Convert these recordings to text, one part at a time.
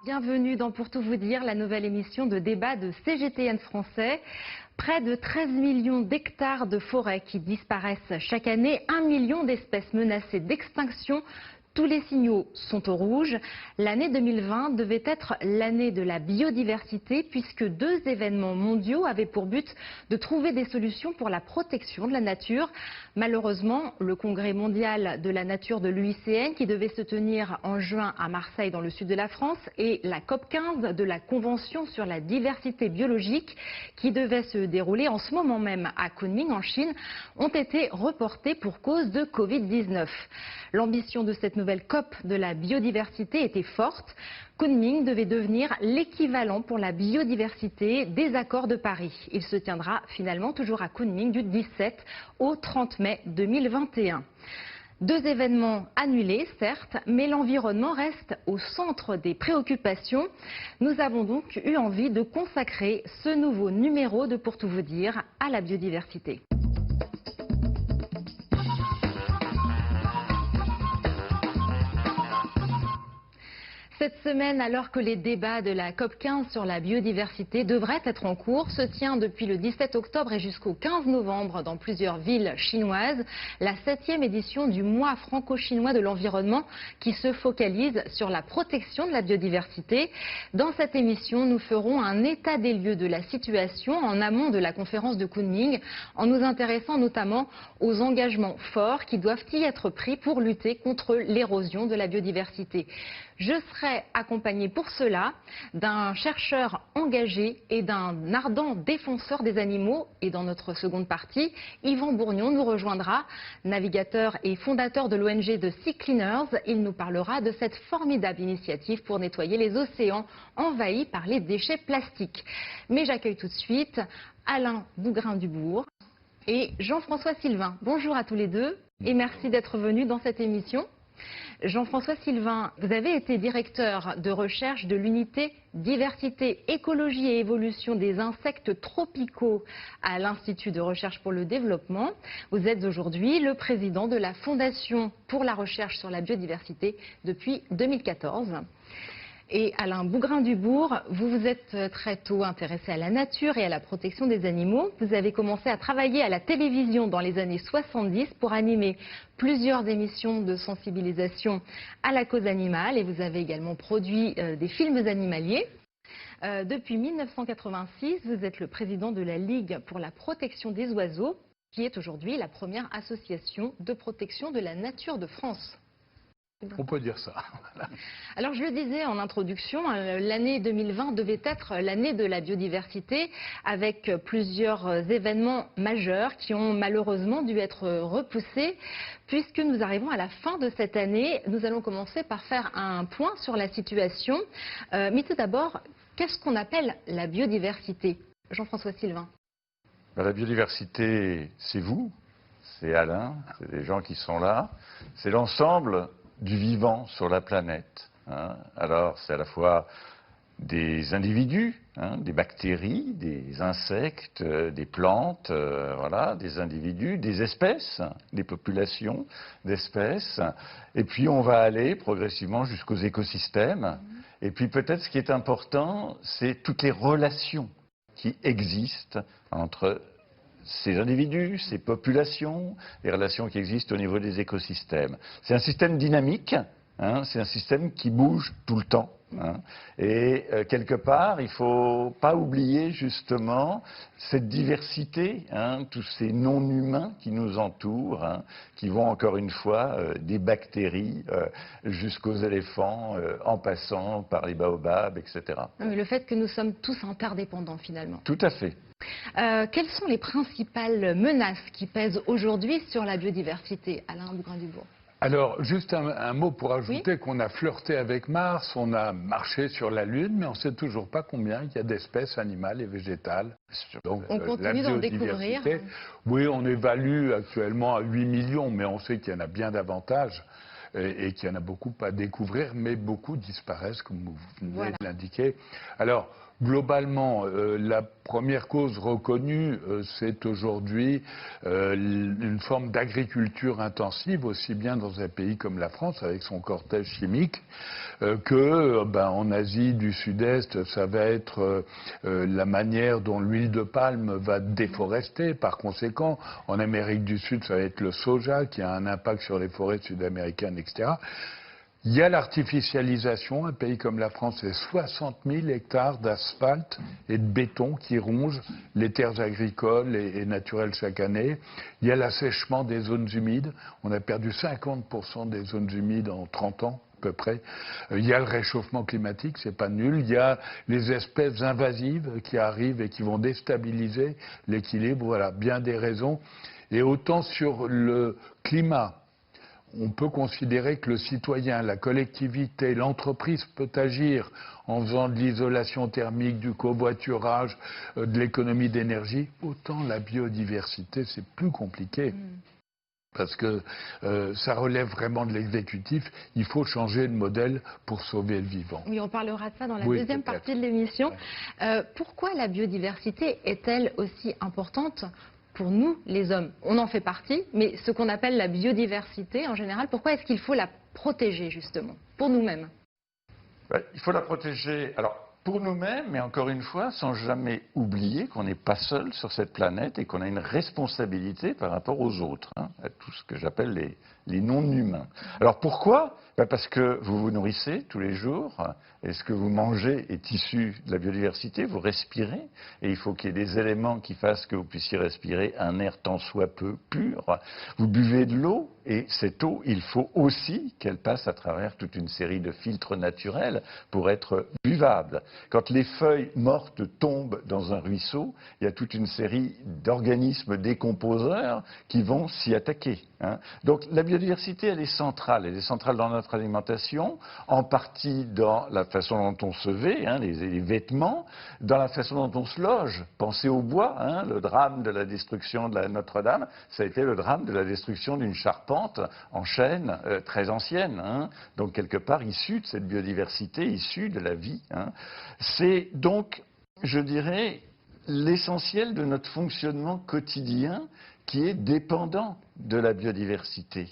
Bienvenue dans Pour tout vous dire, la nouvelle émission de débat de CGTN français. Près de 13 millions d'hectares de forêt qui disparaissent chaque année, 1 million d'espèces menacées d'extinction. Tous les signaux sont au rouge. L'année 2020 devait être l'année de la biodiversité puisque 2 événements mondiaux avaient pour but de trouver des solutions pour la protection de la nature. Malheureusement, le congrès mondial de la nature de l'UICN qui devait se tenir en juin à Marseille dans le sud de la France et la COP15 de la Convention sur la diversité biologique qui devait se dérouler en ce moment même à Kunming en Chine ont été reportés pour cause de Covid-19. L'ambition de cette nouvelle COP de la biodiversité était forte. Kunming devait devenir l'équivalent pour la biodiversité des accords de Paris. Il se tiendra finalement toujours à Kunming du 17 au 30 mai 2021. 2 événements annulés, certes, mais l'environnement reste au centre des préoccupations. Nous avons donc eu envie de consacrer ce nouveau numéro de Pour tout vous dire à la biodiversité. Cette semaine, alors que les débats de la COP15 sur la biodiversité devraient être en cours, se tient depuis le 17 octobre et jusqu'au 15 novembre dans plusieurs villes chinoises la 7e édition du mois franco-chinois de l'environnement qui se focalise sur la protection de la biodiversité. Dans cette émission, nous ferons un état des lieux de la situation en amont de la conférence de Kunming en nous intéressant notamment aux engagements forts qui doivent y être pris pour lutter contre l'érosion de la biodiversité. Je serai accompagnée pour cela d'un chercheur engagé et d'un ardent défenseur des animaux. Et dans notre seconde partie, Yvan Bourgnon nous rejoindra, navigateur et fondateur de l'ONG The Sea Cleaners. Il nous parlera de cette formidable initiative pour nettoyer les océans envahis par les déchets plastiques. Mais j'accueille tout de suite Alain Bougrain-Dubourg et Jean-François Sylvain. Bonjour à tous les deux et merci d'être venus dans cette émission. Jean-François Sylvain, vous avez été directeur de recherche de l'unité diversité, écologie et évolution des insectes tropicaux à l'Institut de recherche pour le développement. Vous êtes aujourd'hui le président de la Fondation pour la recherche sur la biodiversité depuis 2014. Et Alain Bougrain-Dubourg, vous vous êtes très tôt intéressé à la nature et à la protection des animaux. Vous avez commencé à travailler à la télévision dans les années 70 pour animer plusieurs émissions de sensibilisation à la cause animale et vous avez également produit des films animaliers. Depuis 1986, vous êtes le président de la Ligue pour la protection des oiseaux, qui est aujourd'hui la première association de protection de la nature de France. On peut dire ça. Alors je le disais en introduction, l'année 2020 devait être l'année de la biodiversité avec plusieurs événements majeurs qui ont malheureusement dû être repoussés. Puisque nous arrivons à la fin de cette année, nous allons commencer par faire un point sur la situation. Mais tout d'abord, qu'est-ce qu'on appelle la biodiversité? Jean-François Sylvain. La biodiversité, c'est vous, c'est Alain, c'est les gens qui sont là, c'est l'ensemble du vivant sur la planète. Alors, c'est à la fois des individus, des bactéries, des insectes, des plantes, voilà, des individus, des espèces, des populations d'espèces. Et puis, on va aller progressivement jusqu'aux écosystèmes. Et puis, peut-être ce qui est important, c'est toutes les relations qui existent entre ces individus, ces populations, les relations qui existent au niveau des écosystèmes. C'est un système dynamique, c'est un système qui bouge tout le temps. Et quelque part, il ne faut pas oublier justement cette diversité, tous ces non-humains qui nous entourent, qui vont encore une fois des bactéries jusqu'aux éléphants, en passant par les baobabs, etc. Mais le fait que nous sommes tous interdépendants finalement. Tout à fait. Quelles sont les principales menaces qui pèsent aujourd'hui sur la biodiversité, Alain Bougrain-Dubourg? Alors, juste un mot pour ajouter Oui. qu'on a flirté avec Mars, on a marché sur la Lune, mais on ne sait toujours pas combien il y a d'espèces animales et végétales. Donc, on continue d'en découvrir. Oui, on évalue actuellement à 8 millions, mais on sait qu'il y en a bien davantage et qu'il y en a beaucoup à découvrir, mais beaucoup disparaissent, comme vous venez de l'indiquer. Alors, globalement, la première cause reconnue, c'est aujourd'hui une forme d'agriculture intensive, aussi bien dans un pays comme la France, avec son cortège chimique, en Asie du Sud-Est, ça va être la manière dont l'huile de palme va déforester. Par conséquent, en Amérique du Sud, ça va être le soja qui a un impact sur les forêts sud-américaines, etc. Il y a l'artificialisation. Un pays comme la France, c'est 60 000 hectares d'asphalte et de béton qui rongent les terres agricoles et naturelles chaque année. Il y a l'assèchement des zones humides. On a perdu 50% des zones humides en 30 ans. À peu près. Il y a le réchauffement climatique, c'est pas nul. Il y a les espèces invasives qui arrivent et qui vont déstabiliser l'équilibre. Voilà, bien des raisons. Et autant sur le climat, on peut considérer que le citoyen, la collectivité, l'entreprise peut agir en faisant de l'isolation thermique, du covoiturage, de l'économie d'énergie. Autant la biodiversité, c'est plus compliqué. Parce que ça relève vraiment de l'exécutif. Il faut changer de modèle pour sauver le vivant. Oui, on parlera de ça dans la deuxième partie de l'émission. Pourquoi la biodiversité est-elle aussi importante pour nous, les hommes? On en fait partie, mais ce qu'on appelle la biodiversité, en général, pourquoi est-ce qu'il faut la protéger, justement, pour nous-mêmes? Il faut la protéger, alors, pour nous-mêmes, mais encore une fois, sans jamais oublier qu'on n'est pas seul sur cette planète et qu'on a une responsabilité par rapport aux autres, à tout ce que j'appelle les non-humains. Alors pourquoi? Parce que vous vous nourrissez tous les jours, et ce que vous mangez est issu de la biodiversité, vous respirez, et il faut qu'il y ait des éléments qui fassent que vous puissiez respirer un air tant soit peu pur. Vous buvez de l'eau, et cette eau, il faut aussi qu'elle passe à travers toute une série de filtres naturels pour être buvable. Quand les feuilles mortes tombent dans un ruisseau, il y a toute une série d'organismes décomposeurs qui vont s'y attaquer. Donc la biodiversité, elle est centrale dans notre alimentation, en partie dans la façon dont on se vêt, les vêtements, dans la façon dont on se loge. Pensez au bois, le drame de la destruction de la Notre-Dame, ça a été le drame de la destruction d'une charpente en chêne très ancienne, donc quelque part issue de cette biodiversité, issue de la vie. C'est donc, je dirais, l'essentiel de notre fonctionnement quotidien qui est dépendant de la biodiversité.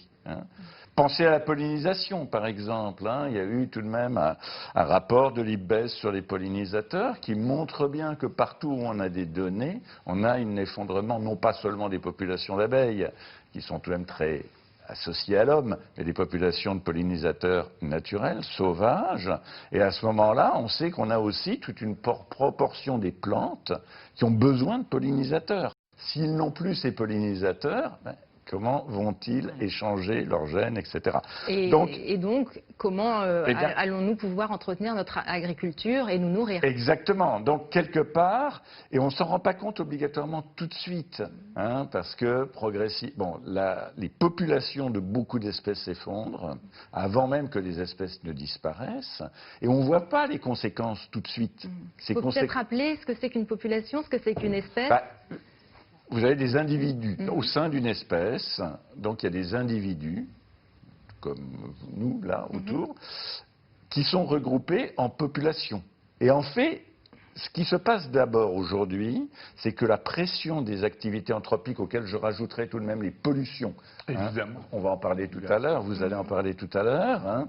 Pensez à la pollinisation, par exemple. Il y a eu tout de même un rapport de l'IPBES sur les pollinisateurs qui montre bien que partout où on a des données, on a un effondrement non pas seulement des populations d'abeilles, qui sont tout de même très associées à l'homme, mais des populations de pollinisateurs naturels, sauvages. Et à ce moment-là, on sait qu'on a aussi toute une proportion des plantes qui ont besoin de pollinisateurs. S'ils n'ont plus ces pollinisateurs, comment vont-ils échanger leurs gènes, etc. Et donc, comment allons-nous pouvoir entretenir notre agriculture et nous nourrir? Exactement. Donc, quelque part, et on ne s'en rend pas compte obligatoirement tout de suite, parce que les populations de beaucoup d'espèces s'effondrent, avant même que les espèces ne disparaissent, et on ne voit pas les conséquences tout de suite. Il faut peut-être rappeler ce que c'est qu'une population, ce que c'est qu'une espèce. Vous avez des individus au sein d'une espèce, donc il y a des individus, comme nous, là, autour, qui sont regroupés en populations. Et en fait, ce qui se passe d'abord aujourd'hui, c'est que la pression des activités anthropiques, auxquelles je rajouterai tout de même les pollutions, on va en parler tout à l'heure, vous allez en parler tout à l'heure,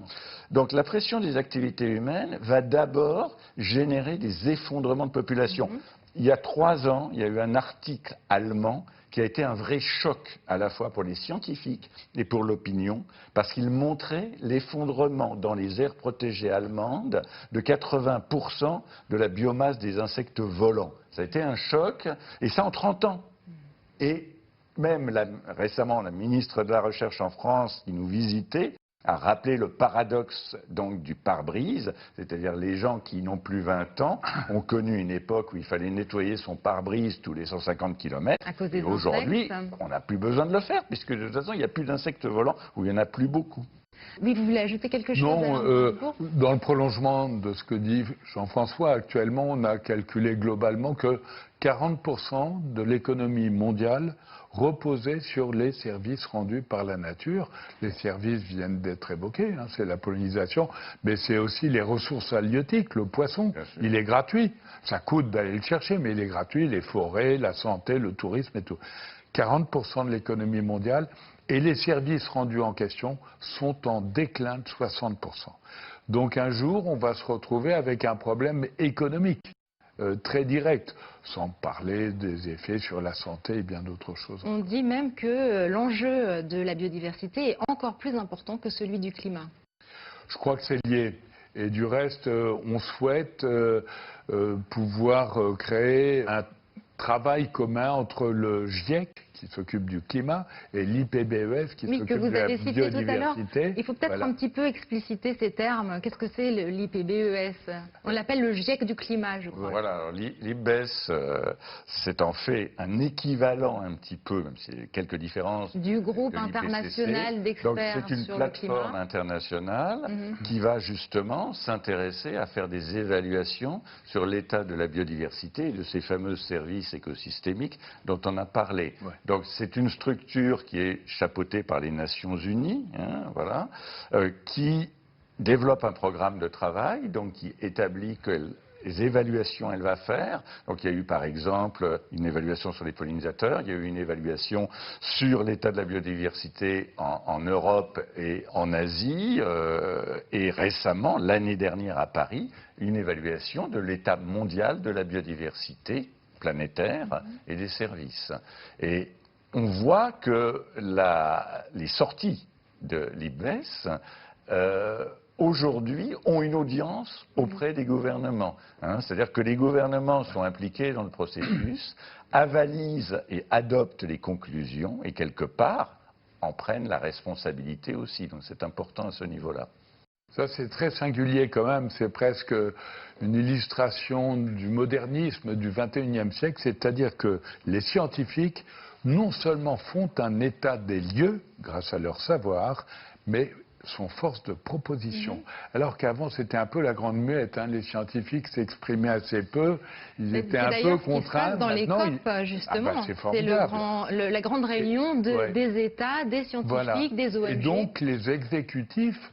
donc la pression des activités humaines va d'abord générer des effondrements de population. Il y a 3 ans, il y a eu un article allemand qui a été un vrai choc à la fois pour les scientifiques et pour l'opinion, parce qu'il montrait l'effondrement dans les aires protégées allemandes de 80% de la biomasse des insectes volants. Ça a été un choc, et ça en 30 ans. Et même récemment, la ministre de la Recherche en France, qui nous visitait, a rappelé le paradoxe donc du pare-brise, c'est-à-dire les gens qui n'ont plus 20 ans ont connu une époque où il fallait nettoyer son pare-brise tous les 150 km. Et aujourd'hui, on n'a plus besoin de le faire, puisque de toute façon, il n'y a plus d'insectes volants, ou il n'y en a plus beaucoup. Oui, vous voulez ajouter quelque chose? Non, dans le prolongement de ce que dit Jean-François, actuellement, on a calculé globalement que 40% de l'économie mondiale reposait sur les services rendus par la nature. Les services viennent d'être évoqués, c'est la pollinisation, mais c'est aussi les ressources halieutiques, le poisson, il est gratuit. Ça coûte d'aller le chercher, mais il est gratuit, les forêts, la santé, le tourisme et tout. 40% de l'économie mondiale Et les services rendus en question sont en déclin de 60%. Donc un jour, on va se retrouver avec un problème économique très direct, sans parler des effets sur la santé et bien d'autres choses. On dit même que l'enjeu de la biodiversité est encore plus important que celui du climat. Je crois que c'est lié. Et du reste, on souhaite pouvoir créer un travail commun entre le GIEC, qui s'occupe du climat, et l'IPBES, qui s'occupe de la biodiversité. Il faut peut-être un petit peu expliciter ces termes. Qu'est-ce que c'est l'IPBES? On l'appelle le GIEC du climat, je crois. Voilà, l'IPBES, c'est en fait un équivalent un petit peu, même s'il y a quelques différences, du groupe international d'experts sur le climat. Donc c'est une plateforme internationale qui va justement s'intéresser à faire des évaluations sur l'état de la biodiversité et de ces fameux services écosystémiques dont on a parlé. Ouais. Donc c'est une structure qui est chapeautée par les Nations Unies, voilà, qui développe un programme de travail, donc qui établit les évaluations elle va faire. Donc il y a eu par exemple une évaluation sur les pollinisateurs, il y a eu une évaluation sur l'état de la biodiversité en Europe et en Asie, et récemment, l'année dernière à Paris, une évaluation de l'état mondial de la biodiversité planétaire et des services. Et on voit que les sorties de l'IPBES aujourd'hui ont une audience auprès des gouvernements. C'est-à-dire que les gouvernements sont impliqués dans le processus, avalisent et adoptent les conclusions et quelque part en prennent la responsabilité aussi. Donc c'est important à ce niveau-là. Ça, c'est très singulier quand même, c'est presque une illustration du modernisme du XXIe siècle, c'est-à-dire que les scientifiques, non seulement font un état des lieux, grâce à leur savoir, mais sont force de proposition. Alors qu'avant, c'était un peu la grande muette, les scientifiques s'exprimaient assez peu, ils étaient un peu contraints. Dans les COP, justement, c'est la grande réunion des États, des scientifiques, des ONG. Et donc, les exécutifs,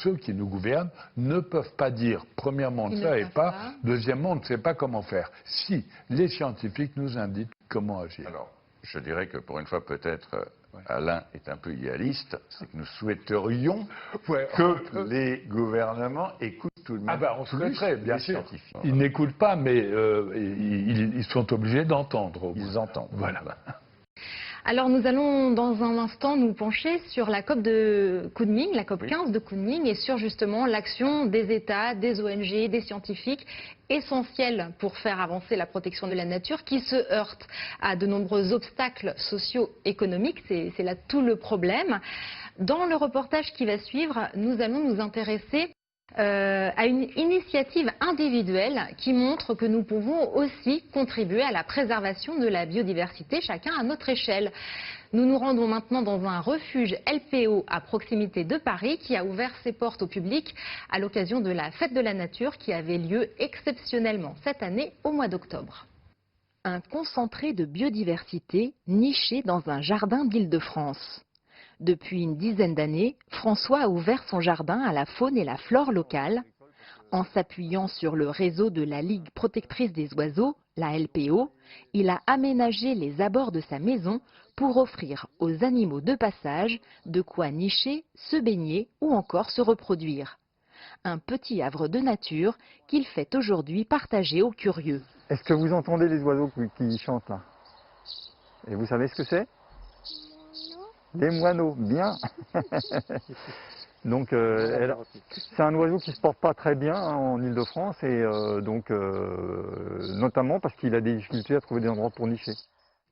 ceux qui nous gouvernent, ne peuvent pas dire, premièrement, on ne savait pas, deuxièmement, on ne sait pas comment faire. Si les scientifiques nous indiquent comment agir. Alors, je dirais que pour une fois, peut-être, Alain est un peu idéaliste, c'est que nous souhaiterions que les gouvernements écoutent tout le monde. On souhaiterait, bien sûr. Ils n'écoutent pas, mais ils sont obligés d'entendre. Ils entendent. Voilà. Alors nous allons dans un instant nous pencher sur la COP de Kunming, la COP 15 de Kunming, et sur justement l'action des États, des ONG, des scientifiques, essentielle pour faire avancer la protection de la nature, qui se heurte à de nombreux obstacles socio-économiques. C'est là tout le problème. Dans le reportage qui va suivre, nous allons nous intéresser à une initiative individuelle qui montre que nous pouvons aussi contribuer à la préservation de la biodiversité, chacun à notre échelle. Nous nous rendons maintenant dans un refuge LPO à proximité de Paris qui a ouvert ses portes au public à l'occasion de la Fête de la Nature qui avait lieu exceptionnellement cette année au mois d'octobre. Un concentré de biodiversité niché dans un jardin d'Île-de-France. Depuis une dizaine d'années, François a ouvert son jardin à la faune et la flore locale. En s'appuyant sur le réseau de la Ligue protectrice des oiseaux, la LPO, il a aménagé les abords de sa maison pour offrir aux animaux de passage de quoi nicher, se baigner ou encore se reproduire. Un petit havre de nature qu'il fait aujourd'hui partager aux curieux. Est-ce que vous entendez les oiseaux qui chantent là? Et vous savez ce que c'est? Des moineaux, bien. Donc, c'est un oiseau qui se porte pas très bien en Île-de-France et notamment parce qu'il a des difficultés à trouver des endroits pour nicher.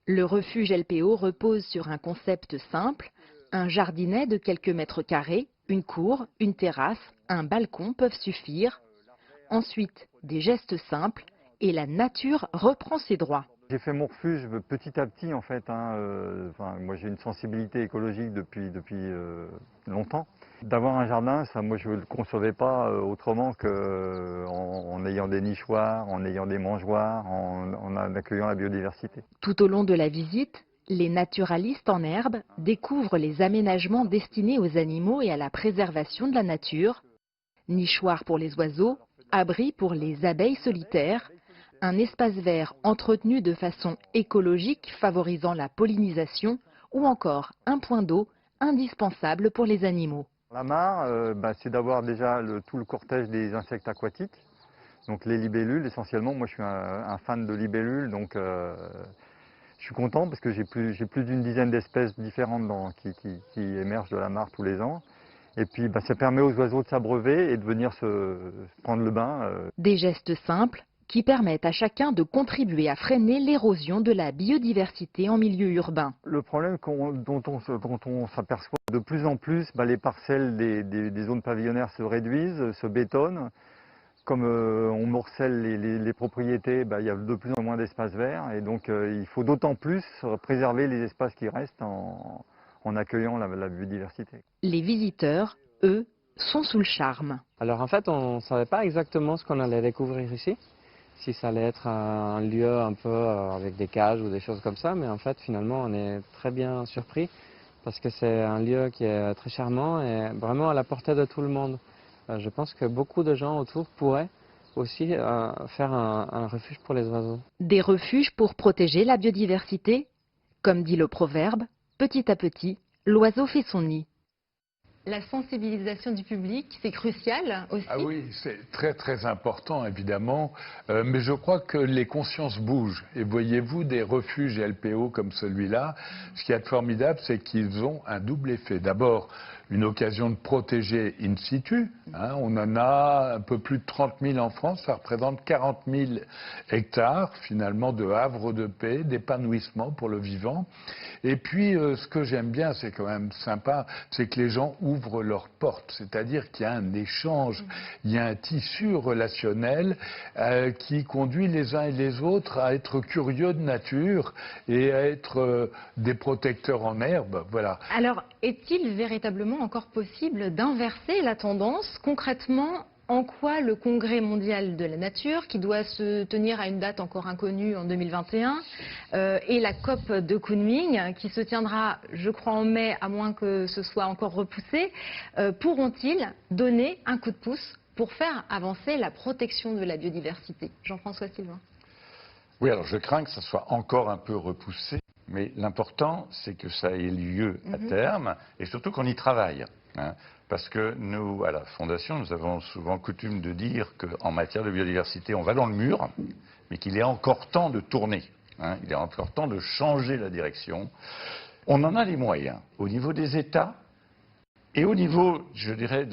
Le refuge LPO repose sur un concept simple. Un jardinet de quelques mètres carrés, une cour, une terrasse, un balcon peuvent suffire. Ensuite, des gestes simples et la nature reprend ses droits. J'ai fait mon refuge petit à petit en fait. Moi j'ai une sensibilité écologique depuis longtemps. D'avoir un jardin, ça, moi je ne le concevais pas autrement qu'en ayant des nichoirs, en ayant des mangeoires, en accueillant la biodiversité. Tout au long de la visite, les naturalistes en herbe découvrent les aménagements destinés aux animaux et à la préservation de la nature. Nichoirs pour les oiseaux, abris pour les abeilles solitaires. Un espace vert entretenu de façon écologique favorisant la pollinisation ou encore un point d'eau indispensable pour les animaux. La mare, c'est d'avoir déjà tout le cortège des insectes aquatiques, donc les libellules essentiellement. Moi je suis un fan de libellules, donc je suis content parce que j'ai plus d'une dizaine d'espèces différentes qui émergent de la mare tous les ans. Et puis ça permet aux oiseaux de s'abreuver et de venir se prendre le bain. Des gestes simples qui permettent à chacun de contribuer à freiner l'érosion de la biodiversité en milieu urbain. Le problème dont on s'aperçoit de plus en plus, les parcelles des zones pavillonnaires se réduisent, se bétonnent. Comme on morcelle les propriétés, il y a de plus en moins d'espaces verts. Et donc il faut d'autant plus préserver les espaces qui restent en accueillant la biodiversité. Les visiteurs, eux, sont sous le charme. Alors en fait, on ne savait pas exactement ce qu'on allait découvrir ici. Si ça allait être un lieu un peu avec des cages ou des choses comme ça, mais en fait finalement on est très bien surpris parce que c'est un lieu qui est très charmant et vraiment à la portée de tout le monde. Je pense que beaucoup de gens autour pourraient aussi faire un refuge pour les oiseaux. Des refuges pour protéger la biodiversité? Comme dit le proverbe, petit à petit, l'oiseau fait son nid. La sensibilisation du public, c'est crucial aussi. Ah oui, c'est très très important évidemment, mais je crois que les consciences bougent. Et voyez-vous, des refuges LPO comme celui-là, ce qui est formidable, c'est qu'ils ont un double effet. D'abord, une occasion de protéger in situ. On en a un peu plus de 30 000 en France, ça représente 40 000 hectares finalement de havre de paix, d'épanouissement pour le vivant. Et puis ce que j'aime bien, c'est quand même sympa, c'est que les gens ouvrent leurs portes, c'est-à-dire qu'il y a un échange, il y a un tissu relationnel qui conduit les uns et les autres à être curieux de nature et à être des protecteurs en herbe. Voilà. Alors, est-il véritablement encore possible d'inverser la tendance? Concrètement, en quoi le Congrès mondial de la nature, qui doit se tenir à une date encore inconnue en 2021, et la COP de Kunming, qui se tiendra, je crois, en mai, à moins que ce soit encore repoussé, pourront-ils donner un coup de pouce pour faire avancer la protection de la biodiversité? Jean-François Sylvain. Oui, alors je crains que ça soit encore un peu repoussé. Mais l'important, c'est que ça ait lieu à terme et surtout qu'on y travaille. Parce que nous, à la Fondation, nous avons souvent coutume de dire qu'en matière de biodiversité, on va dans le mur, mais qu'il est encore temps de tourner. Il est encore temps de changer la direction. On en a les moyens au niveau des États et au niveau, je dirais,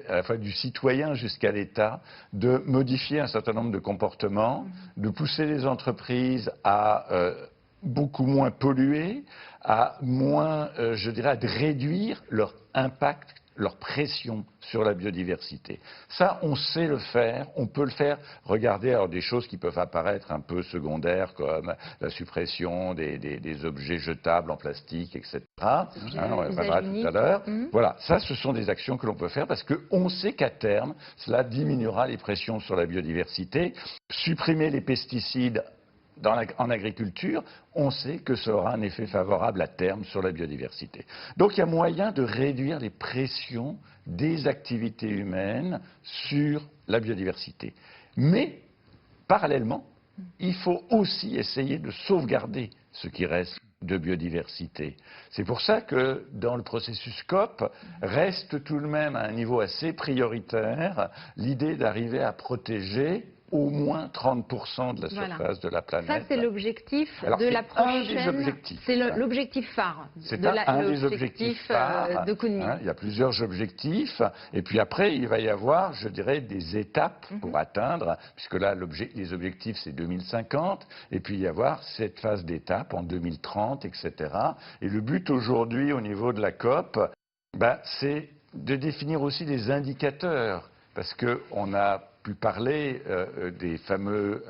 à la fois du citoyen jusqu'à l'État, de modifier un certain nombre de comportements, de pousser les entreprises à beaucoup moins polluer, à moins, je dirais, à réduire leur impact, leur pression sur la biodiversité. Ça, on sait le faire, on peut le faire. Regardez alors des choses qui peuvent apparaître un peu secondaires, comme la suppression des objets jetables en plastique, etc. On en parlera tout à l'heure. Voilà, ça, ce sont des actions que l'on peut faire parce qu'on sait qu'à terme, cela diminuera les pressions sur la biodiversité. Supprimer les pesticides en agriculture, on sait que ça aura un effet favorable à terme sur la biodiversité. Donc il y a moyen de réduire les pressions des activités humaines sur la biodiversité. Mais, parallèlement, il faut aussi essayer de sauvegarder ce qui reste de biodiversité. C'est pour ça que dans le processus COP, reste tout de même à un niveau assez prioritaire l'idée d'arriver à protéger au moins 30% de la surface de la planète. Ça, c'est l'objectif de la prochaine. C'est l'objectif phare. C'est un des objectifs phares de Kunming. Il y a plusieurs objectifs. Et puis après, il va y avoir, je dirais, des étapes pour atteindre, puisque là, les objectifs, c'est 2050. Et puis, il va y avoir cette phase d'étape en 2030, etc. Et le but aujourd'hui, au niveau de la COP, c'est de définir aussi des indicateurs. Parce qu'on a pu parler des fameux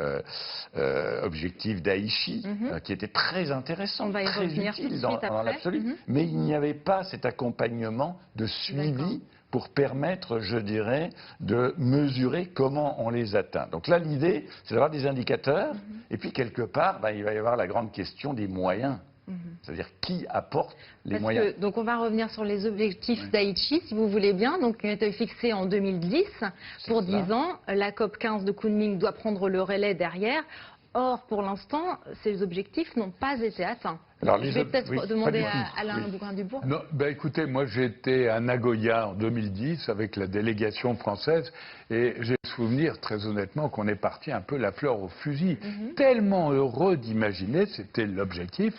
objectifs d'Aichi, qui étaient très intéressants, très utiles dans l'absolu. Mais il n'y avait pas cet accompagnement de suivi pour permettre, je dirais, de mesurer comment on les atteint. Donc là, l'idée, c'est d'avoir des indicateurs, et puis quelque part, il va y avoir la grande question des moyens. C'est-à-dire qui apporte les moyens. Donc on va revenir sur les objectifs d'Aichi, si vous voulez bien. Donc ils ont été fixés en 2010 pour 10 ans. La COP 15 de Kunming doit prendre le relais derrière. Or, pour l'instant, ces objectifs n'ont pas été atteints. Alors, je vais peut-être demander à Alain oui. Bougrain-Dubourg. Non, ben écoutez, moi j'étais à Nagoya en 2010 avec la délégation française et j'ai le souvenir très honnêtement qu'on est parti un peu la fleur au fusil. Tellement heureux d'imaginer, c'était l'objectif,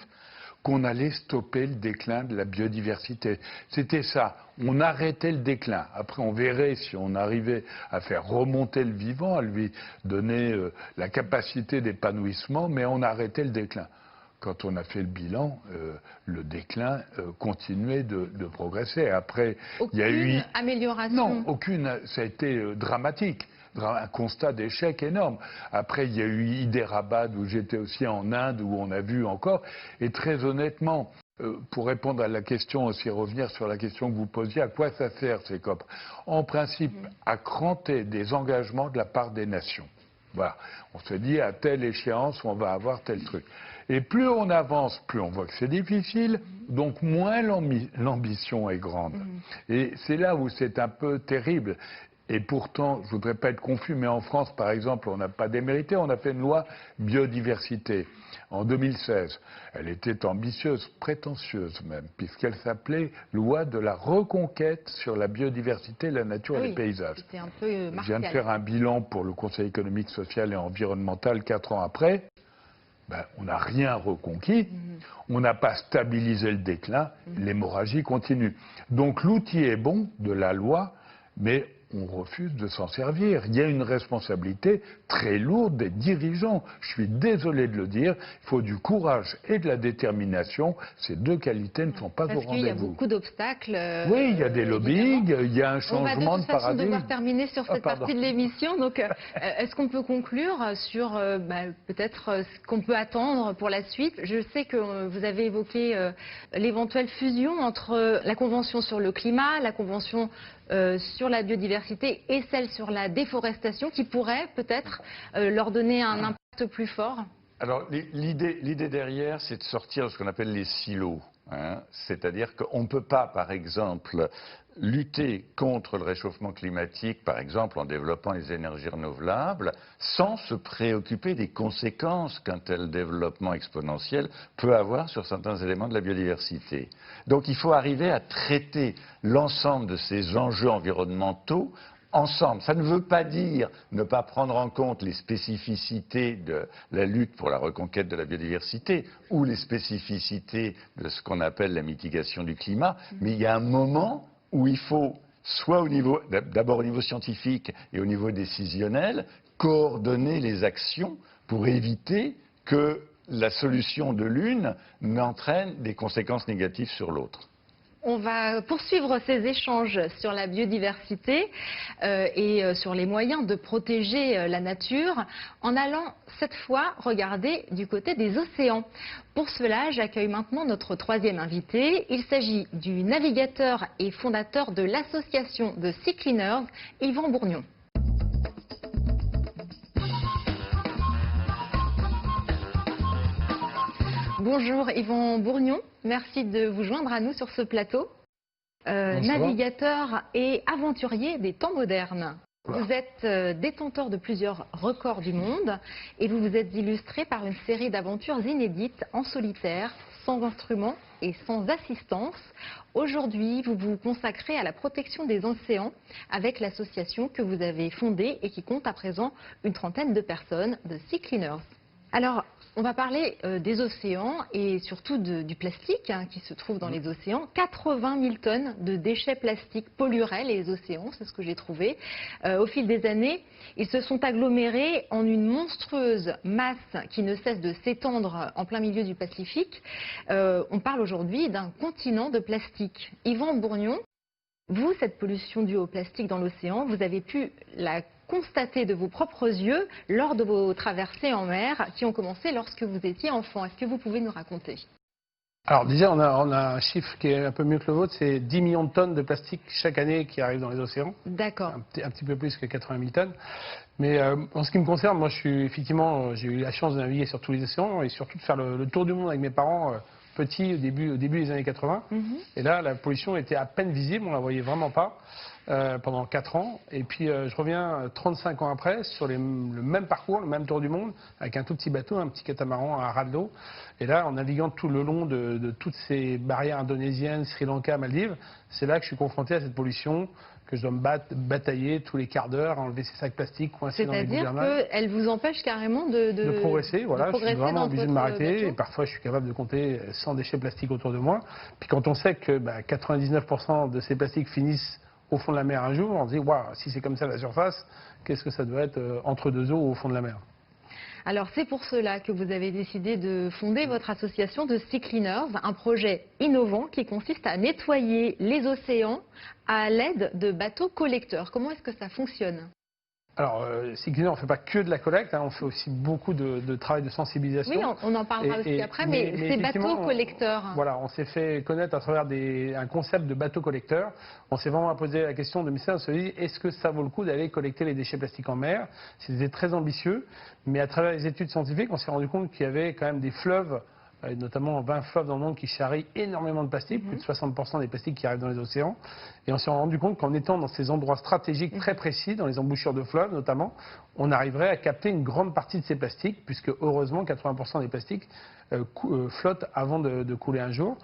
qu'on allait stopper le déclin de la biodiversité. C'était ça, on arrêtait le déclin. Après on verrait si on arrivait à faire remonter le vivant, à lui donner la capacité d'épanouissement, mais on arrêtait le déclin. Quand on a fait le bilan, le déclin continuait de progresser. Après, il y a eu amélioration. Non, aucune. Ça a été dramatique. Un constat d'échec énorme. Après, il y a eu Hyderabad, où j'étais aussi en Inde, où on a vu encore. Et très honnêtement, pour répondre à la question, aussi revenir sur la question que vous posiez, à quoi ça sert ces COP? En principe, à cranter des engagements de la part des nations. Voilà. On se dit, à telle échéance, on va avoir tel truc. Et plus on avance, plus on voit que c'est difficile, donc moins l'ambition est grande. Et c'est là où c'est un peu terrible. Et pourtant, je ne voudrais pas être confus, mais en France, par exemple, on n'a pas démérité, on a fait une loi biodiversité en 2016. Elle était ambitieuse, prétentieuse même, puisqu'elle s'appelait loi de la reconquête sur la biodiversité, la nature et les paysages. C'était un peu martial. Je viens de faire un bilan pour le Conseil économique, social et environnemental 4 ans après. Ben, on n'a rien reconquis, on n'a pas stabilisé le déclin, l'hémorragie continue. Donc l'outil est bon de la loi, mais on refuse de s'en servir. Il y a une responsabilité très lourde des dirigeants. Je suis désolé de le dire, il faut du courage et de la détermination. Ces deux qualités ne sont pas au rendez-vous. Parce qu'il y a beaucoup d'obstacles. Oui, il y a des lobbying, il y a un changement de paradigme. On va de toute façon devoir terminer sur cette partie de l'émission. Donc, est-ce qu'on peut conclure sur peut-être ce qu'on peut attendre pour la suite? Je sais que vous avez évoqué l'éventuelle fusion entre la Convention sur le climat, la Convention sur la biodiversité et celle sur la déforestation qui pourrait peut-être leur donner un impact plus fort? Alors l'idée derrière, c'est de sortir de ce qu'on appelle les silos. C'est-à-dire qu'on ne peut pas, par exemple, lutter contre le réchauffement climatique, par exemple en développant les énergies renouvelables, sans se préoccuper des conséquences qu'un tel développement exponentiel peut avoir sur certains éléments de la biodiversité. Donc il faut arriver à traiter l'ensemble de ces enjeux environnementaux ensemble. Ça ne veut pas dire ne pas prendre en compte les spécificités de la lutte pour la reconquête de la biodiversité ou les spécificités de ce qu'on appelle la mitigation du climat, mais il y a un moment où il faut, soit d'abord au niveau scientifique et au niveau décisionnel, coordonner les actions pour éviter que la solution de l'une n'entraîne des conséquences négatives sur l'autre. On va poursuivre ces échanges sur la biodiversité et sur les moyens de protéger la nature en allant cette fois regarder du côté des océans. Pour cela, j'accueille maintenant notre troisième invité. Il s'agit du navigateur et fondateur de l'association de Sea Cleaners, Yvan Bourgnon. Bonjour Yvan Bourgnon, merci de vous joindre à nous sur ce plateau. Navigateur et aventurier des temps modernes. Vous êtes détenteur de plusieurs records du monde et vous vous êtes illustré par une série d'aventures inédites en solitaire, sans instrument et sans assistance. Aujourd'hui, vous vous consacrez à la protection des océans avec l'association que vous avez fondée et qui compte à présent une trentaine de personnes, de Sea Cleaners. Alors, on va parler des océans et surtout du plastique qui se trouve dans les océans. 80 000 tonnes de déchets plastiques pollueraient les océans, c'est ce que j'ai trouvé. Au fil des années, ils se sont agglomérés en une monstrueuse masse qui ne cesse de s'étendre en plein milieu du Pacifique. On parle aujourd'hui d'un continent de plastique. Yvan Bourgnon, vous, cette pollution due au plastique dans l'océan, vous avez pu la constater de vos propres yeux lors de vos traversées en mer qui ont commencé lorsque vous étiez enfant. Est-ce que vous pouvez nous raconter? Alors déjà, on a un chiffre qui est un peu mieux que le vôtre, c'est 10 millions de tonnes de plastique chaque année qui arrivent dans les océans. D'accord. Un petit peu plus que 80 000 tonnes. Mais en ce qui me concerne, moi j'ai eu la chance de naviguer sur tous les océans et surtout de faire le tour du monde avec mes parents petits au début des années 80. Et là, la pollution était à peine visible, on la voyait vraiment pas. pendant 4 ans. Et puis je reviens 35 ans après sur le même parcours, le même tour du monde, avec un tout petit bateau, un petit catamaran à ras de l'eau. Et là, en naviguant tout le long de toutes ces barrières indonésiennes, Sri Lanka, Maldives, c'est là que je suis confronté à cette pollution, que je dois me batailler tous les quarts d'heure, enlever ces sacs plastiques coincés dans les gouvernails. C'est-à-dire qu'elle vous empêche carrément de progresser, voilà, je suis vraiment obligé de m'arrêter, et bateau. parfois je suis capable de compter 100 déchets plastiques autour de moi. Puis quand on sait que 99% de ces plastiques finissent au fond de la mer un jour, on se dit, waouh, si c'est comme ça à la surface, qu'est-ce que ça doit être entre deux eaux au fond de la mer? Alors c'est pour cela que vous avez décidé de fonder votre association de Sea Cleaners, un projet innovant qui consiste à nettoyer les océans à l'aide de bateaux collecteurs. Comment est-ce que ça fonctionne? Alors, Sea Cleaners, on ne fait pas que de la collecte, on fait aussi beaucoup de travail de sensibilisation. Oui, on en parlera aussi après, mais ces bateaux collecteurs. Voilà, on s'est fait connaître à travers un concept de bateau collecteur. On s'est vraiment posé la question de on se dit, est-ce que ça vaut le coup d'aller collecter les déchets plastiques en mer? C'était très ambitieux, mais à travers les études scientifiques, on s'est rendu compte qu'il y avait quand même des fleuves, notamment 20 fleuves dans le monde qui charrient énormément de plastique, plus de 60% des plastiques qui arrivent dans les océans. Et on s'est rendu compte qu'en étant dans ces endroits stratégiques très précis, dans les embouchures de fleuves notamment, on arriverait à capter une grande partie de ces plastiques, puisque heureusement 80% des plastiques flottent avant de couler un jour.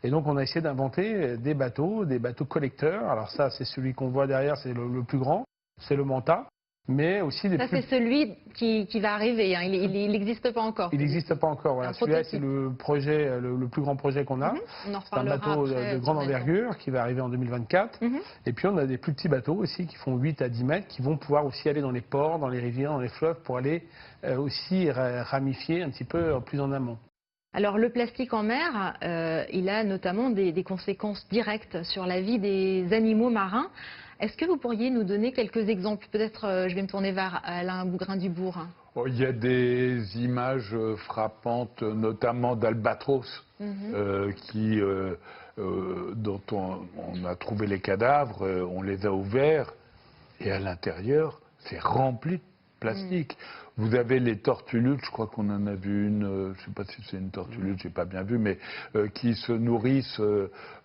Et donc on a essayé d'inventer des bateaux collecteurs. Alors ça, c'est celui qu'on voit derrière, c'est le plus grand, c'est le Manta. Mais aussi des ça, c'est celui qui va arriver, hein. Il n'existe pas encore. Il n'existe pas encore, voilà. Celui-là, c'est le projet, le plus grand projet qu'on a. On en c'est un bateau de grande envergure qui va arriver en 2024. Et puis, on a des plus petits bateaux aussi qui font 8 à 10 mètres, qui vont pouvoir aussi aller dans les ports, dans les rivières, dans les fleuves, pour aller aussi ramifier un petit peu plus en amont. Alors le plastique en mer, il a notamment des conséquences directes sur la vie des animaux marins. Est-ce que vous pourriez nous donner quelques exemples? Peut-être je vais me tourner vers Alain Bougrain-Dubourg. Il y a des images frappantes, notamment d'albatros, dont on a trouvé les cadavres, on les a ouverts, et à l'intérieur, c'est rempli de plastique. Vous avez les tortulutes, je crois qu'on en a vu une, je ne sais pas si c'est une tortulute, j'ai pas bien vu, mais qui se nourrissent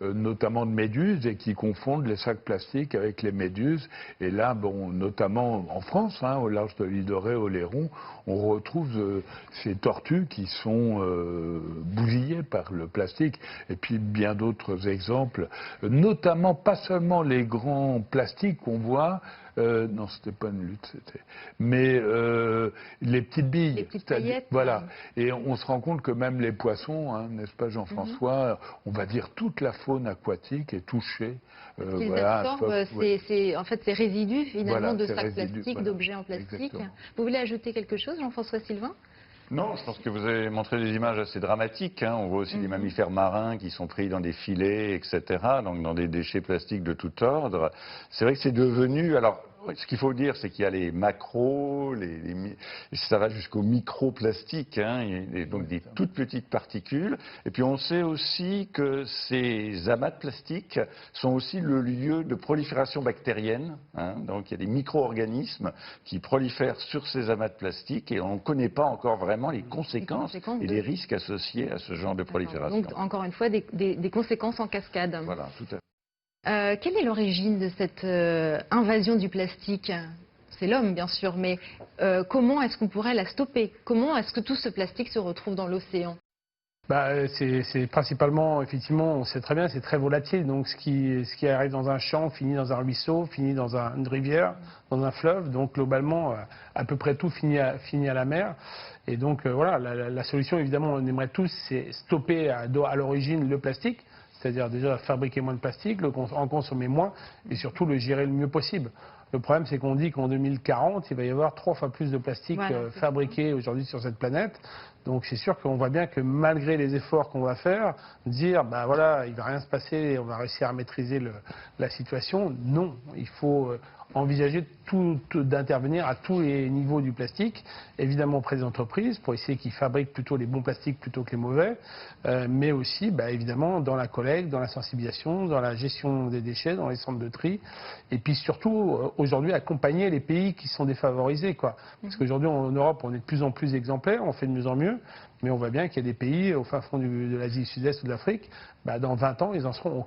notamment de méduses et qui confondent les sacs plastiques avec les méduses. Et là, bon, notamment en France, au large de l'île de Ré, au Léron, on retrouve ces tortues qui sont bousillées par le plastique. Et puis bien d'autres exemples, notamment pas seulement les grands plastiques qu'on voit. Non, c'était pas une lutte, mais les petites billes, les petites paillettes, voilà. Et on se rend compte que même les poissons, n'est-ce pas, Jean-François, on va dire toute la faune aquatique est touchée. Ils absorbent en fait ces résidus finalement de sacs plastiques, d'objets en plastique. Exactement. Vous voulez ajouter quelque chose, Jean-François Sylvain? Non, je pense que vous avez montré des images assez dramatiques. On voit aussi des mammifères marins qui sont pris dans des filets, etc., donc dans des déchets plastiques de tout ordre. C'est vrai que c'est devenu... Alors, ce qu'il faut dire, c'est qu'il y a les macros, ça va jusqu'au microplastique, et donc des toutes petites particules. Et puis on sait aussi que ces amas de plastique sont aussi le lieu de prolifération bactérienne. Donc il y a des micro-organismes qui prolifèrent sur ces amas de plastique et on ne connaît pas encore vraiment les conséquences et les risques associés à ce genre de prolifération. Donc encore une fois, des conséquences en cascade. Voilà, tout à fait. Quelle est l'origine de cette invasion du plastique? C'est l'homme, bien sûr, mais comment est-ce qu'on pourrait la stopper? Comment est-ce que tout ce plastique se retrouve dans l'océan? C'est principalement, effectivement, on sait très bien, c'est très volatile. Donc ce qui arrive dans un champ finit dans un ruisseau, finit dans une rivière, dans un fleuve. Donc globalement, à peu près tout finit à la mer. Et donc voilà, la solution, évidemment, on aimerait tous, c'est stopper à l'origine le plastique. C'est-à-dire déjà fabriquer moins de plastique, en consommer moins et surtout le gérer le mieux possible. Le problème, c'est qu'on dit qu'en 2040, il va y avoir 3 fois plus de plastique fabriqué aujourd'hui sur cette planète. Donc c'est sûr qu'on voit bien que malgré les efforts qu'on va faire, dire voilà, il ne va rien se passer, on va réussir à maîtriser la situation. Non, il faut envisager d'intervenir à tous les niveaux du plastique, évidemment auprès des entreprises, pour essayer qu'ils fabriquent plutôt les bons plastiques plutôt que les mauvais, mais aussi évidemment dans la collecte, dans la sensibilisation, dans la gestion des déchets, dans les centres de tri, et puis surtout aujourd'hui accompagner les pays qui sont défavorisés, parce qu'aujourd'hui en Europe on est de plus en plus exemplaires, on fait de mieux en mieux, mais on voit bien qu'il y a des pays au fin fond de l'Asie du Sud-Est ou de l'Afrique, dans 20 ans ils en seront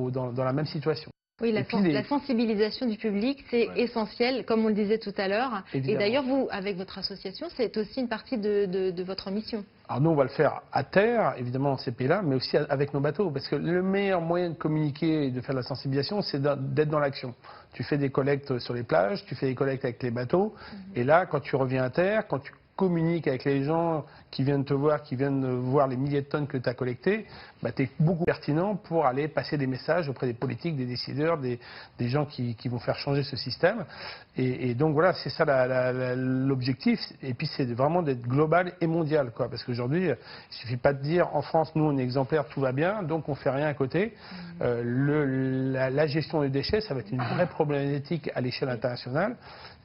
dans la même situation. Oui, Et puis la sensibilisation du public, c'est essentiel, comme on le disait tout à l'heure. Et d'ailleurs, vous, avec votre association, c'est aussi une partie de votre mission. Alors nous, on va le faire à terre, évidemment en ces pays-là, mais aussi avec nos bateaux. Parce que le meilleur moyen de communiquer et de faire de la sensibilisation, c'est d'être dans l'action. Tu fais des collectes sur les plages, tu fais des collectes avec les bateaux. Et là, quand tu reviens à terre, quand tu communiques avec les gens qui viennent te voir, qui viennent voir les milliers de tonnes que tu as collectées, bah, tu es beaucoup pertinent pour aller passer des messages auprès des politiques, des décideurs, des gens qui vont faire changer ce système. Et donc voilà, c'est ça l'objectif. Et puis c'est vraiment d'être global et mondial, quoi. Parce qu'aujourd'hui, il suffit pas de dire en France, nous on est exemplaire, tout va bien, donc on fait rien à côté. La gestion des déchets, ça va être une vraie problématique à l'échelle internationale.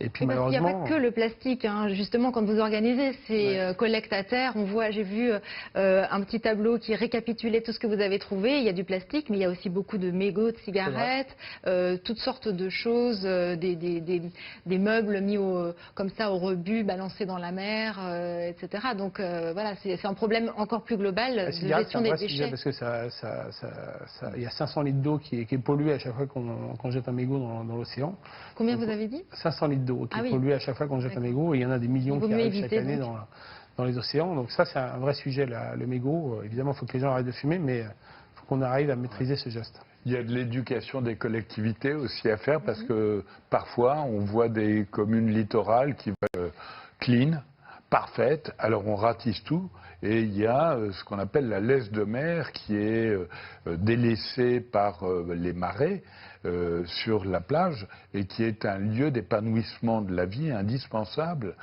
Et puis malheureusement, il n'y a pas que le plastique, hein. Justement, quand vous organisez ces collectes à terre, on voit, j'ai vu un petit tableau qui récapitulait tout ce que vous avez trouvé. Il y a du plastique, mais il y a aussi beaucoup de mégots de cigarettes, toutes sortes de choses, des meubles mis comme ça au rebut, balancés dans la mer, etc. Donc voilà, c'est un problème encore plus global de gestion des déchets. Parce que il y a 500 litres d'eau qui est polluée à chaque fois qu'on jette un mégot dans l'océan. Combien vous avez dit? 500 litres d'eau qui est polluée à chaque fois qu'on jette un mégot, et il y en a des millions qui arrivent chaque année dans les océans. Donc ça, c'est un vrai sujet, le mégot. Évidemment, il faut que les gens arrêtent de fumer, mais il faut qu'on arrive à maîtriser ce geste. Il y a de l'éducation des collectivités aussi à faire, parce que parfois, on voit des communes littorales qui veulent clean, parfaite, alors on ratisse tout, et il y a ce qu'on appelle la laisse de mer qui est délaissée par les marais sur la plage, et qui est un lieu d'épanouissement de la vie indispensable,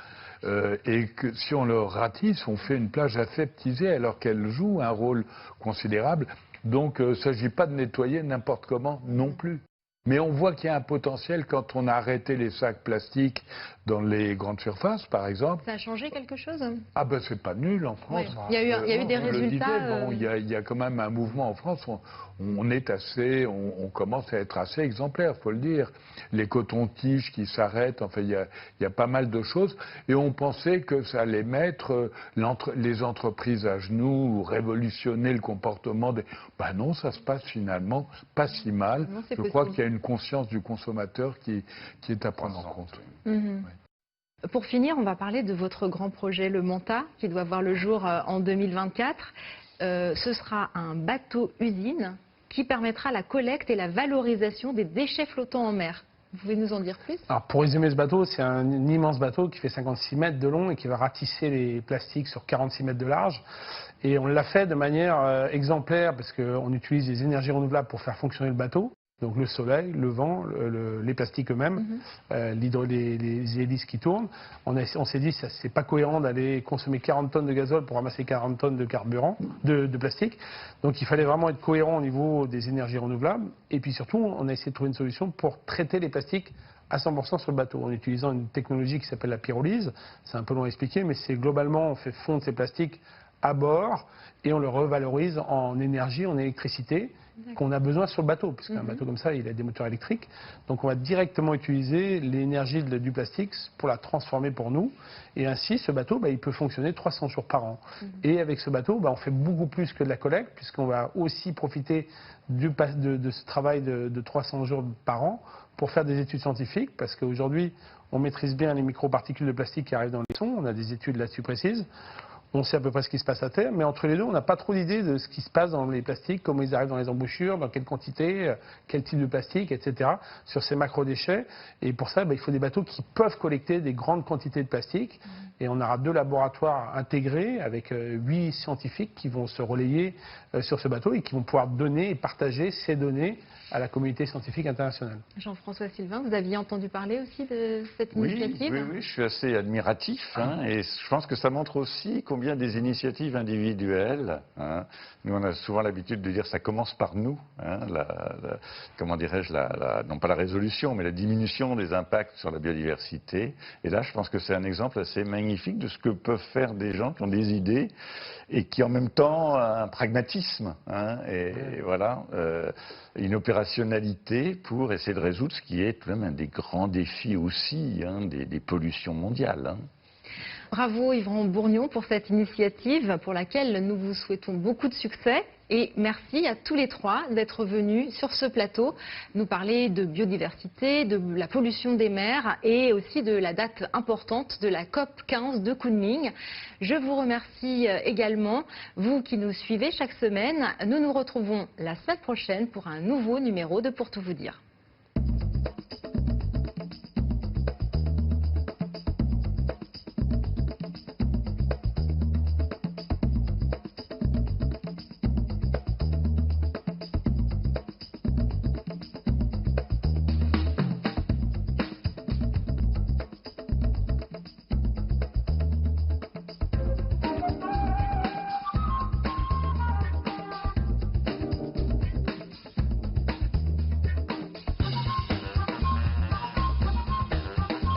et que si on le ratisse, on fait une plage aseptisée alors qu'elle joue un rôle considérable. Donc il ne s'agit pas de nettoyer n'importe comment non plus. Mais on voit qu'il y a un potentiel quand on a arrêté les sacs plastiques dans les grandes surfaces, par exemple. Ça a changé quelque chose? Ah ben c'est pas nul en France. Ouais. Il y a eu des résultats. Il y a quand même un mouvement en France. On commence à être assez exemplaire, faut le dire. Les cotons-tiges qui s'arrêtent, enfin il y a pas mal de choses. Et on pensait que ça allait mettre les entreprises à genoux, ou révolutionner le comportement des. Ben non, ça se passe finalement pas si mal. Non, je crois qu'il y a une conscience du consommateur qui est à prendre en compte. Pour finir, on va parler de votre grand projet, le Manta, qui doit voir le jour en 2024. Ce sera un bateau-usine qui permettra la collecte et la valorisation des déchets flottants en mer. Vous pouvez nous en dire plus? Alors pour résumer ce bateau, c'est un immense bateau qui fait 56 mètres de long et qui va ratisser les plastiques sur 46 mètres de large. Et on l'a fait de manière exemplaire parce qu'on utilise les énergies renouvelables pour faire fonctionner le bateau. Donc le soleil, le vent, les plastiques eux-mêmes, les hélices qui tournent. On s'est dit que c'est pas cohérent d'aller consommer 40 tonnes de gazole pour ramasser 40 tonnes de carburant, de plastique. Donc il fallait vraiment être cohérent au niveau des énergies renouvelables. Et puis surtout, on a essayé de trouver une solution pour traiter les plastiques à 100% sur le bateau, en utilisant une technologie qui s'appelle la pyrolyse. C'est un peu long à expliquer, mais c'est globalement, on fait fondre ces plastiques à bord et on le revalorise en énergie, en électricité qu'on a besoin sur le bateau, puisqu'un bateau comme ça, il a des moteurs électriques. Donc on va directement utiliser l'énergie du plastique pour la transformer pour nous. Et ainsi, ce bateau, il peut fonctionner 300 jours par an. Et avec ce bateau, on fait beaucoup plus que de la collecte, puisqu'on va aussi profiter de ce travail de 300 jours par an pour faire des études scientifiques, parce qu'aujourd'hui, on maîtrise bien les microparticules de plastique qui arrivent dans les sons. On a des études là-dessus précises. On sait à peu près ce qui se passe à terre, mais entre les deux, on n'a pas trop d'idée de ce qui se passe dans les plastiques, comment ils arrivent dans les embouchures, dans quelle quantité, quel type de plastique, etc., sur ces macro-déchets. Et pour ça, il faut des bateaux qui peuvent collecter des grandes quantités de plastique. Et on aura 2 laboratoires intégrés avec 8 scientifiques qui vont se relayer sur ce bateau et qui vont pouvoir donner et partager ces données à la communauté scientifique internationale. Jean-François Sylvain, vous aviez entendu parler aussi de cette initiative? Oui, je suis assez admiratif, et je pense que ça montre aussi combien des initiatives individuelles, nous on a souvent l'habitude de dire ça commence par nous, comment dirais-je, non pas la résolution, mais la diminution des impacts sur la biodiversité. Et là, je pense que c'est un exemple assez magnifique de ce que peuvent faire des gens qui ont des idées et qui en même temps un pragmatisme, et voilà, une opérationnalité pour essayer de résoudre ce qui est tout de même un des grands défis aussi, des pollutions mondiales. Bravo Yvon Bourgnon pour cette initiative pour laquelle nous vous souhaitons beaucoup de succès. Et merci à tous les trois d'être venus sur ce plateau nous parler de biodiversité, de la pollution des mers et aussi de la date importante de la COP 15 de Kunming. Je vous remercie également, vous qui nous suivez chaque semaine. Nous nous retrouvons la semaine prochaine pour un nouveau numéro de Pour tout vous dire.